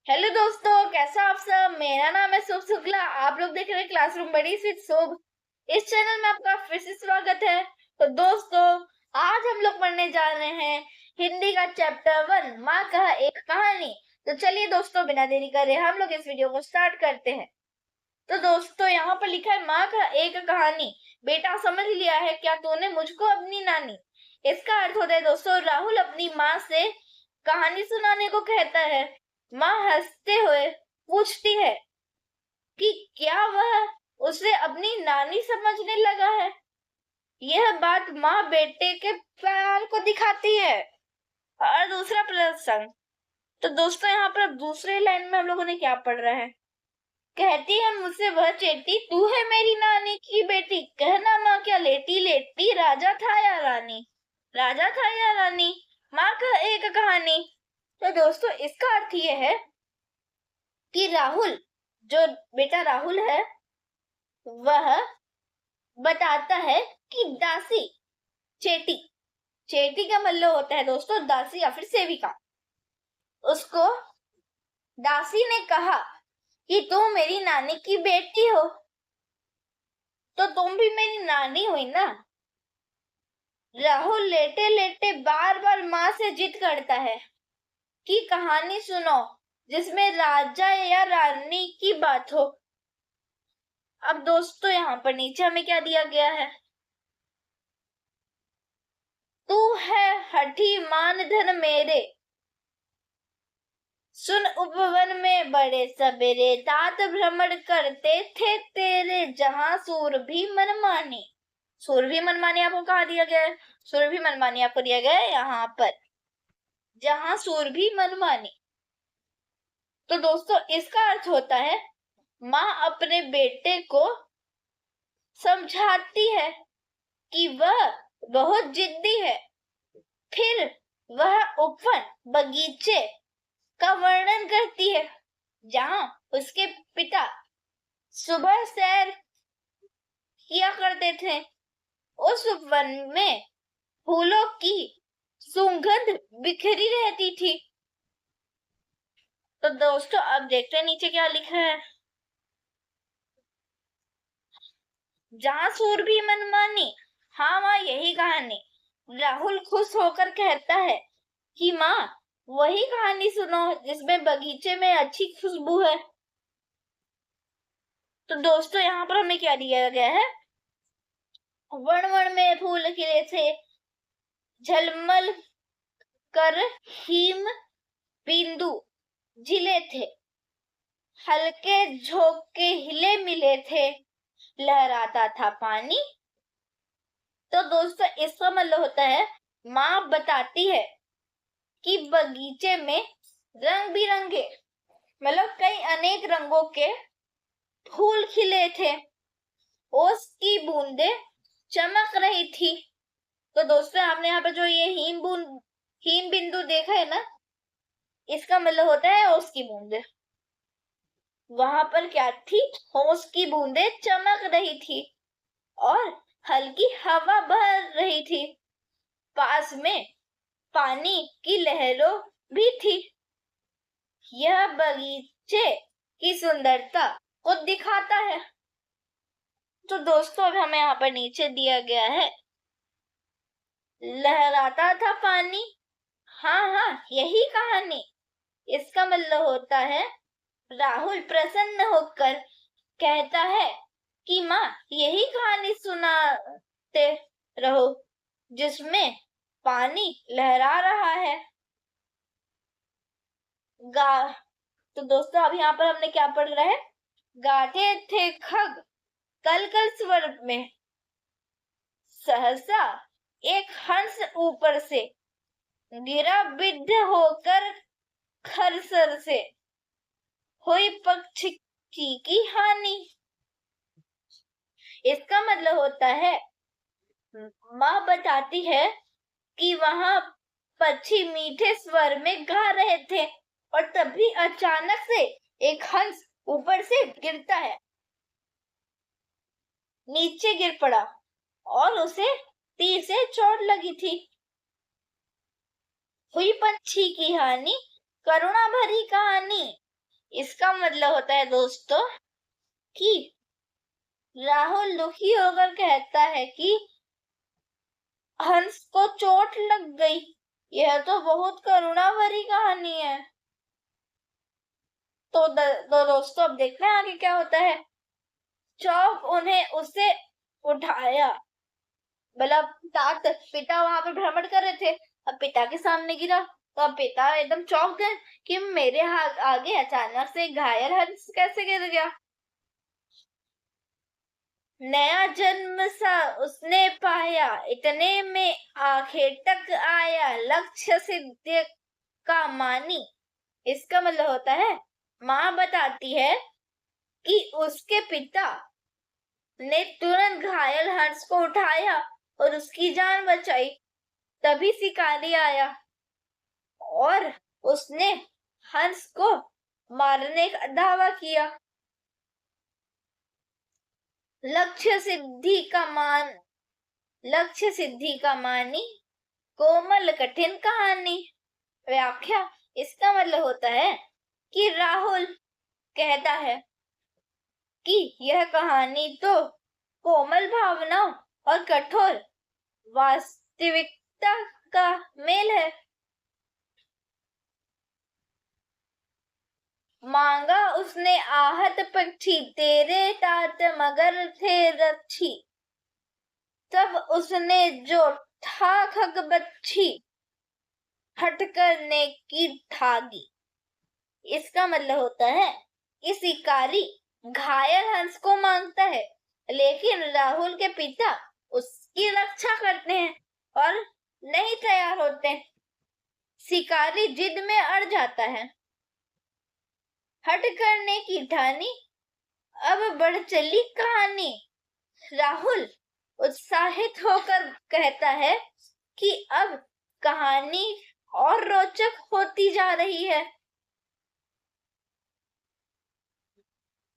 Hello दोस्तों, कैसा आप सब। मेरा नाम है शुभ शुक्ला। आप लोग देख रहे हैं क्लासरूम बडीज विद शुभ। इस चैनल में आपका फिर से स्वागत है। तो दोस्तों, आज हम लोग पढ़ने जा रहे हैं हिंदी का चैप्टर 1, माँ का एक कहानी। तो चलिए दोस्तों, बिना देरी करे हम लोग इस वीडियो को स्टार्ट करते हैं। तो दोस्तों, यहाँ पर लिखा है माँ का एक कहानी। बेटा समझ लिया है क्या तूने मुझको अपनी नानी। इसका अर्थ होता है दोस्तों, राहुल अपनी माँ से कहानी सुनाने को कहता है। माँ हंसते हुए पूछती है कि क्या वह उसे अपनी नानी समझने लगा है। यह बात माँ बेटे के प्यार को दिखाती है। और दूसरा प्रसंग। तो दोस्तों, यहाँ पर दूसरे लाइन में हम लोगों ने क्या पढ़ रहा है। कहती है मुझसे वह चेटी, तू है मेरी नानी की बेटी। कहना माँ क्या लेटी लेटी, राजा था या रानी। राजा था या रानी, माँ का एक कहानी। तो दोस्तों, इसका अर्थ यह है कि राहुल, जो बेटा राहुल है, वह बताता है कि दासी चेटी, चेटी का मतलब होता है दोस्तों दासी या फिर सेविका। उसको दासी ने कहा कि तुम मेरी नानी की बेटी हो, तो तुम भी मेरी नानी हुई ना। राहुल लेटे लेटे बार बार माँ से जिद करता है कि कहानी सुनो जिसमें राजा या रानी की बात हो। अब दोस्तों, यहाँ पर नीचे हमें क्या दिया गया है। तू है हठी मान धन मेरे, सुन उपवन में बड़े सबेरे, तात भ्रमण करते थे तेरे, जहां सूर भी मनमानी। सूर भी मनमानी आपको कहा दिया गया है। सूर भी मनमानी आपको दिया गया है यहाँ पर, जहां सूर भी मनमानी। तो दोस्तों, इसका अर्थ होता है माँ अपने बेटे को समझाती है कि वह बहुत जिद्दी है। फिर वह उपवन बगीचे का वर्णन करती है जहां उसके पिता सुबह सैर किया करते थे। उस उपवन में फूलों की सुगंध बिखरी रहती थी। तो दोस्तों, अब देखते हैं नीचे क्या लिखा है। जहां सूर भी मनमानी, हाँ माँ यही कहानी। राहुल खुश होकर कहता है कि माँ वही कहानी सुनो जिसमें बगीचे में अच्छी खुशबू है। तो दोस्तों, यहाँ पर हमें क्या दिया गया है। वन वन में फूल खिले थे, झलमल कर हिम बिंदु झिले थे, हल्के झोंके हिले मिले थे, लहराता था पानी। तो दोस्तों, इसका मतलब होता है माँ बताती है कि बगीचे में रंग बिरंगे, मतलब कई अनेक रंगों के फूल खिले थे। ओस की बूंदे चमक रही थी। तो दोस्तों, आपने यहाँ पर जो ये हिम बिंदु देखा है ना, इसका मतलब होता है ओस की बूंदे। वहां पर क्या थी, ओस की बूंदे चमक रही थी और हल्की हवा बह रही थी। पास में पानी की लहरों भी थी। यह बगीचे की सुंदरता को दिखाता है। तो दोस्तों, अब हमें यहाँ पर नीचे दिया गया है, लहराता था पानी। हाँ हाँ यही कहानी। इसका मतलब होता है राहुल प्रसन्न होकर कहता है कि माँ यही कहानी सुनाते रहो जिसमें पानी लहरा रहा है। गा तो दोस्तों, अब यहाँ पर हमने क्या पढ़ रहा है। गाते थे खग कल कल स्वर में, सहसा एक हंस ऊपर से गिरा बिद्ध होकर खरसर से, हुई पक्षी की हानि। इसका मतलब होता है माँ बताती है कि वहां पक्षी मीठे स्वर में गा रहे थे और तभी अचानक से एक हंस ऊपर से गिरता है, नीचे गिर पड़ा और उसे तीर से चोट लगी थी। हुई पंछी की हानि, करुणा भरी कहानी। इसका मतलब होता है दोस्तों कि राहुल दुखी होकर कहता है कि हंस को चोट लग गई। यह तो बहुत करुणा भरी कहानी है। तो दोस्तों अब देखते हैं आगे क्या होता है। चौक उन्हें उसे उठाया, मतलब पिता वहां पे भ्रमण कर रहे थे, अब पिता के सामने गिरा तो अब पिता एकदम चौंक गए कि मेरे हाथ आगे अचानक से घायल हंस कैसे गिर गया। नया जन्म सा उसने पाया, इतने में आखिर तक आया लक्ष्य सिद्ध का मानी। इसका मतलब होता है माँ बताती है कि उसके पिता ने तुरंत घायल हंस को उठाया और उसकी जान बचाई। तभी शिकारी आया और उसने हंस को मारने का दावा किया। लक्ष्य सिद्धि का मानी, कोमल कठिन कहानी। व्याख्या, इसका मतलब होता है कि राहुल कहता है कि यह कहानी तो कोमल भावनाओं और कठोर वास्तविकता का मेल है। मांगा उसने आहत पक्षी, तेरे तात मगर थे रक्षी। तब उसने जो ठाक बच्ची, हट करने की थागी। इसका मतलब होता है कि शिकारी घायल हंस को मांगता है, लेकिन राहुल के पिता उसकी रक्षा करते हैं और नहीं तैयार होते। शिकारी जिद में अड़ जाता है। हट करने की ठानी, अब बढ़ चली कहानी। राहुल उत्साहित होकर कहता है कि अब कहानी और रोचक होती जा रही है।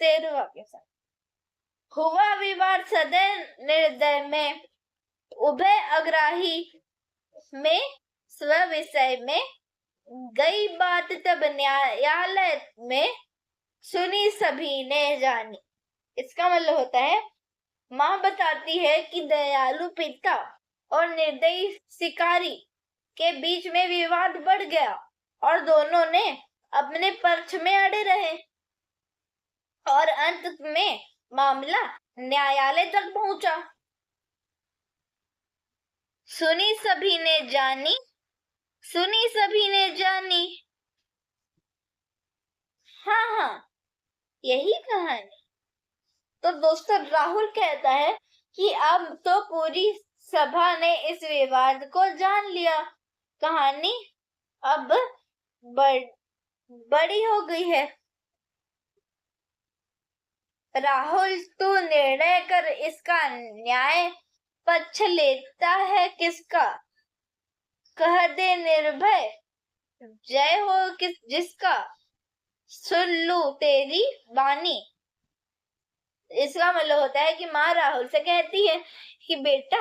13वां के साथ हुआ विवाद सदन निर्दय में, उभय अग्राही में स्व विषय में। गई बात तब न्यायालय में, सुनी सभी ने जानी। इसका मतलब होता है माँ बताती है कि दयालु पिता और निर्दयी शिकारी के बीच में विवाद बढ़ गया और दोनों ने अपने पक्ष में अड़े रहे और अंत में मामला न्यायालय तक पहुंचा। सुनी सभी ने जानी, सुनी सभी ने जानी। हाँ, यही कहानी। तो दोस्तों राहुल कहता है कि अब तो पूरी सभा ने इस विवाद को जान लिया, कहानी अब बड़ी हो गई है। राहुल तू निर्णय कर, इसका न्याय पक्ष लेता है किसका। कह दे निर्भय, जय हो जिसका, सुन लू तेरी बानी। इसका मतलब होता है कि माँ राहुल से कहती है कि बेटा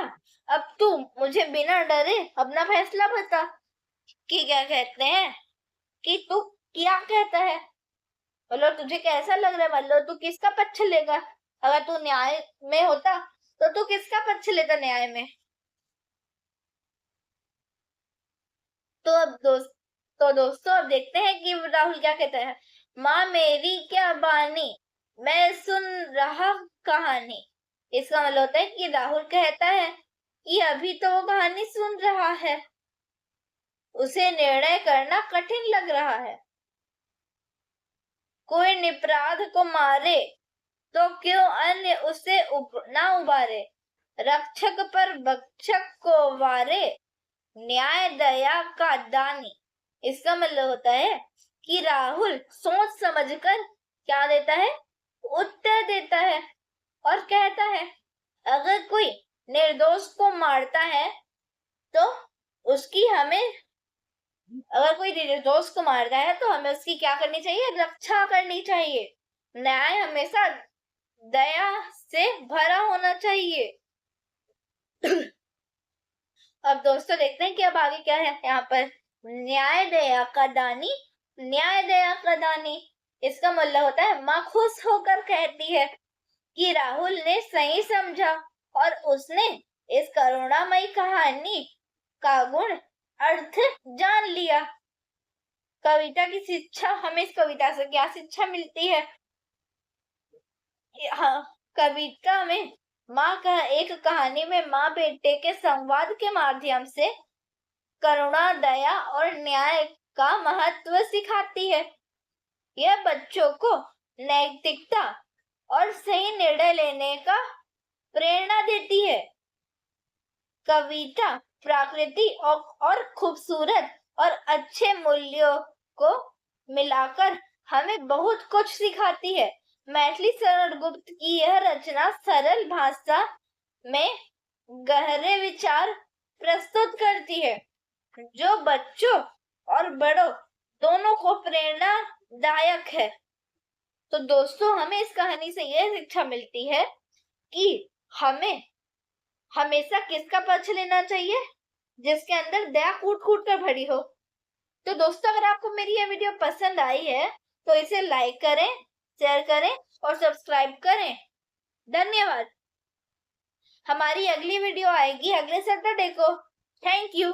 अब तू मुझे बिना डरे अपना फैसला बता कि क्या कहते हैं कि तू क्या कहता है, मतलब तुझे कैसा लग रहा है, मतलब तू किसका पक्ष लेगा। अगर तू न्याय में होता तो तू किसका पक्ष लेता न्याय में। तो दोस्तों अब देखते हैं कि राहुल क्या कहता है। माँ मेरी क्या बानी, मैं सुन रहा कहानी। इसका मतलब होता है कि राहुल कहता है कि अभी तो वो कहानी सुन रहा है, उसे निर्णय करना कठिन लग रहा है। कोई निपराध को मारे तो क्यों अन्य उसे ना उबारे। रक्षक पर भक्षक को वारे, न्याय दया का दानी। इसका मतलब होता है कि राहुल सोच समझकर क्या देता है, उत्तर देता है और कहता है अगर कोई निर्दोष को मारता है तो उसकी हमें अगर कोई निर्दोष को मारता है तो हमें उसकी क्या करनी चाहिए, रक्षा करनी चाहिए। न्याय हमेशा दया से भरा होना चाहिए। अब दोस्तों देखते हैं कि अब आगे क्या है यहाँ पर। न्याय दया का दानी, न्याय दया का दानी। इसका मतलब होता है माँ खुश होकर कहती है कि राहुल ने सही समझा और उसने इस करुणामयी कहानी का गुण अर्थ जान लिया। कविता की शिक्षा, हमें इस कविता से क्या शिक्षा मिलती है? हाँ, कविता में माँ का एक कहानी में माँ बेटे के संवाद के माध्यम से करुणा, दया और न्याय का महत्व सिखाती है। यह बच्चों को नैतिकता और सही निर्णय लेने का प्रेरणा देती है। कविता प्रकृति और खूबसूरत और अच्छे मूल्यों को मिलाकर हमें बहुत कुछ सिखाती है। मैथिली शरण गुप्त की यह रचना सरल भाषा में गहरे विचार प्रस्तुत करती है, जो बच्चों और बड़ों दोनों को प्रेरणादायक है। तो दोस्तों, हमें इस कहानी से यह शिक्षा मिलती है कि हमें हमेशा किसका पक्ष लेना चाहिए? जिसके अंदर दया कूट कूट कर भरी हो। तो दोस्तों, अगर आपको मेरी यह वीडियो पसंद आई है तो इसे लाइक करें, शेयर करें और सब्सक्राइब करें। धन्यवाद। हमारी अगली वीडियो आएगी अगले सैटरडे को। Thank you.